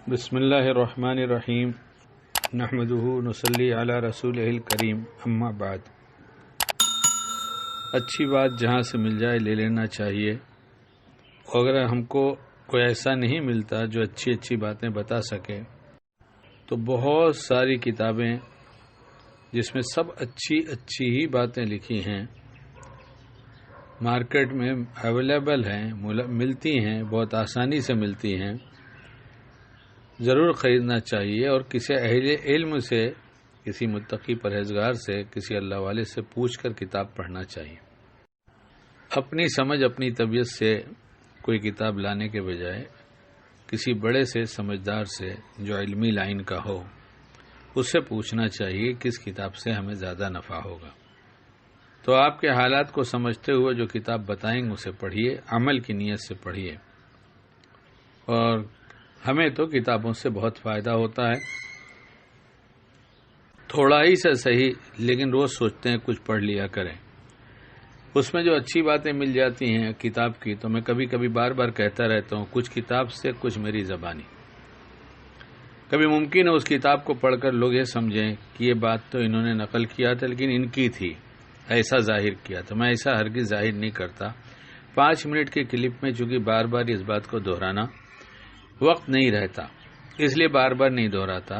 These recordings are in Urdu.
بسم اللہ الرحمن الرحیم نحمدہ نصلی علی رسولہ الکریم اما بعد۔ اچھی بات جہاں سے مل جائے لے لینا چاہیے، اگر ہم کو کوئی ایسا نہیں ملتا جو اچھی باتیں بتا سکے تو بہت ساری کتابیں جس میں سب اچھی ہی باتیں لکھی ہیں مارکیٹ میں اویلیبل ہیں، ملتی ہیں، بہت آسانی سے ملتی ہیں، ضرور خریدنا چاہیے اور کسی اہل علم سے، کسی متقی پرہیزگار سے، کسی اللہ والے سے پوچھ کر کتاب پڑھنا چاہیے۔ اپنی سمجھ، اپنی طبیعت سے کوئی کتاب لانے کے بجائے کسی بڑے سے، سمجھدار سے جو علمی لائن کا ہو اس سے پوچھنا چاہیے کس کتاب سے ہمیں زیادہ نفع ہوگا۔ تو آپ کے حالات کو سمجھتے ہوئے جو کتاب بتائیں گے اسے پڑھیے، عمل کی نیت سے پڑھیے، اور ہمیں تو کتابوں سے بہت فائدہ ہوتا ہے، تھوڑا ہی سے صحیح، لیکن روز سوچتے ہیں کچھ پڑھ لیا کریں۔ اس میں جو اچھی باتیں مل جاتی ہیں کتاب کی، تو میں کبھی کبھی بار کہتا رہتا ہوں، کچھ کتاب سے کچھ میری زبانی۔ کبھی ممکن ہے اس کتاب کو پڑھ کر لوگ یہ سمجھیں کہ یہ بات تو انہوں نے نقل کیا تھا لیکن ان کی تھی، ایسا ظاہر کیا تھا۔ میں ایسا ہرگز ظاہر نہیں کرتا۔ 5 منٹ کی کلپ میں چونکہ بار اس بات کو دہرانا وقت نہیں رہتا، اس لیے بار نہیں دہراتا،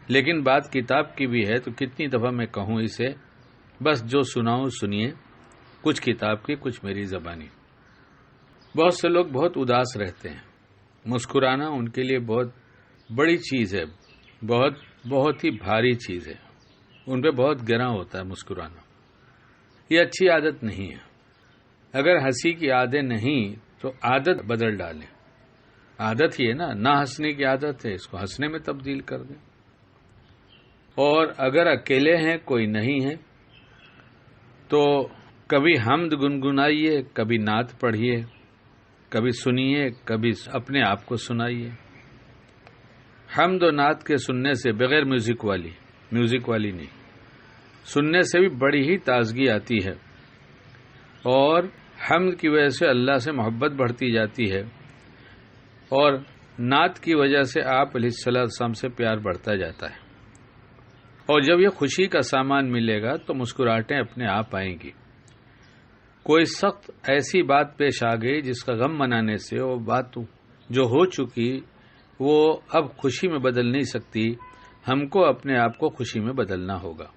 لیکن بات کتاب کی بھی ہے تو کتنی دفعہ میں کہوں اسے، بس جو سناؤں سنیے، کچھ کتاب کی کچھ میری زبانی۔ بہت سے لوگ بہت اداس رہتے ہیں، مسکرانا ان کے لیے بہت بڑی چیز ہے، بہت ہی بھاری چیز ہے، ان پہ بہت گراں ہوتا ہے مسکرانا۔ یہ اچھی عادت نہیں ہے۔ اگر ہنسی کی عادت نہیں تو عادت بدل ڈالیں۔ عادت ہی ہے نہ ہنسنے کی عادت ہے، اس کو ہنسنے میں تبدیل کر دیں۔ اور اگر اکیلے ہیں، کوئی نہیں ہے، تو کبھی حمد گنگنائیے، کبھی نعت پڑھیے، کبھی سنیے، کبھی اپنے آپ کو سنائیے۔ حمد و نعت کے سننے سے، بغیر میوزک والی نہیں، سننے سے بھی بڑی ہی تازگی آتی ہے، اور حمد کی وجہ سے اللہ سے محبت بڑھتی جاتی ہے، اور نعت کی وجہ سے آپ علیہ السلام سے پیار بڑھتا جاتا ہے۔ اور جب یہ خوشی کا سامان ملے گا تو مسکراہٹیں اپنے آپ آئیں گی۔ کوئی سخت ایسی بات پیش آ گئی جس کا غم منانے سے وہ بات جو ہو چکی وہ اب خوشی میں بدل نہیں سکتی، ہم کو اپنے آپ کو خوشی میں بدلنا ہوگا۔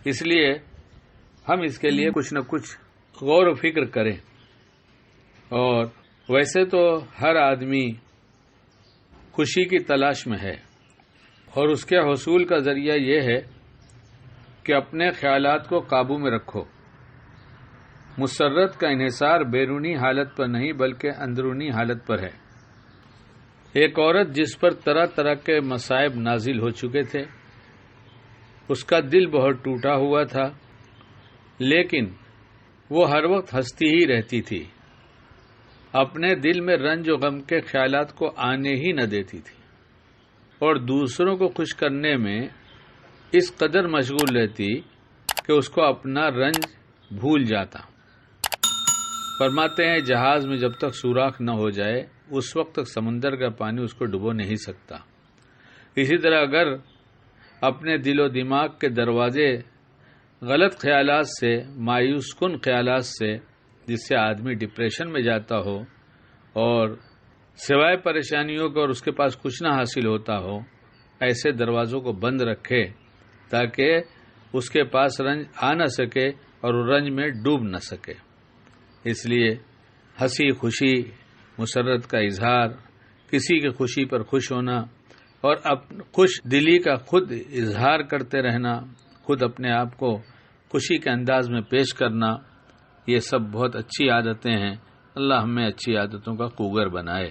اس لیے ہم اس کے لیے کچھ نہ کچھ غور و فکر کریں۔ اور ویسے تو ہر آدمی خوشی کی تلاش میں ہے، اور اس کے حصول کا ذریعہ یہ ہے کہ اپنے خیالات کو قابو میں رکھو۔ مسرت کا انحصار بیرونی حالت پر نہیں بلکہ اندرونی حالت پر ہے۔ ایک عورت جس پر طرح کے مصائب نازل ہو چکے تھے، اس کا دل بہت ٹوٹا ہوا تھا، لیکن وہ ہر وقت ہنستی ہی رہتی تھی، اپنے دل میں رنج و غم کے خیالات کو آنے ہی نہ دیتی تھی، اور دوسروں کو خوش کرنے میں اس قدر مشغول رہتی کہ اس کو اپنا رنج بھول جاتا۔ فرماتے ہیں جہاز میں جب تک سوراخ نہ ہو جائے اس وقت تک سمندر کا پانی اس کو ڈبو نہیں سکتا۔ اسی طرح اگر اپنے دل و دماغ کے دروازے غلط خیالات سے، مایوس کن خیالات سے، جس سے آدمی ڈپریشن میں جاتا ہو اور سوائے پریشانیوں کو اور اس کے پاس کچھ نہ حاصل ہوتا ہو، ایسے دروازوں کو بند رکھے تاکہ اس کے پاس رنج آ نہ سکے اور وہ رنج میں ڈوب نہ سکے۔ اس لیے ہنسی خوشی، مسرت کا اظہار، کسی کی خوشی پر خوش ہونا اور خوش دلی کا خود اظہار کرتے رہنا، خود اپنے آپ کو خوشی کے انداز میں پیش کرنا، یہ سب بہت اچھی عادتیں ہیں۔ اللہ ہمیں اچھی عادتوں کا خوگر بنائے۔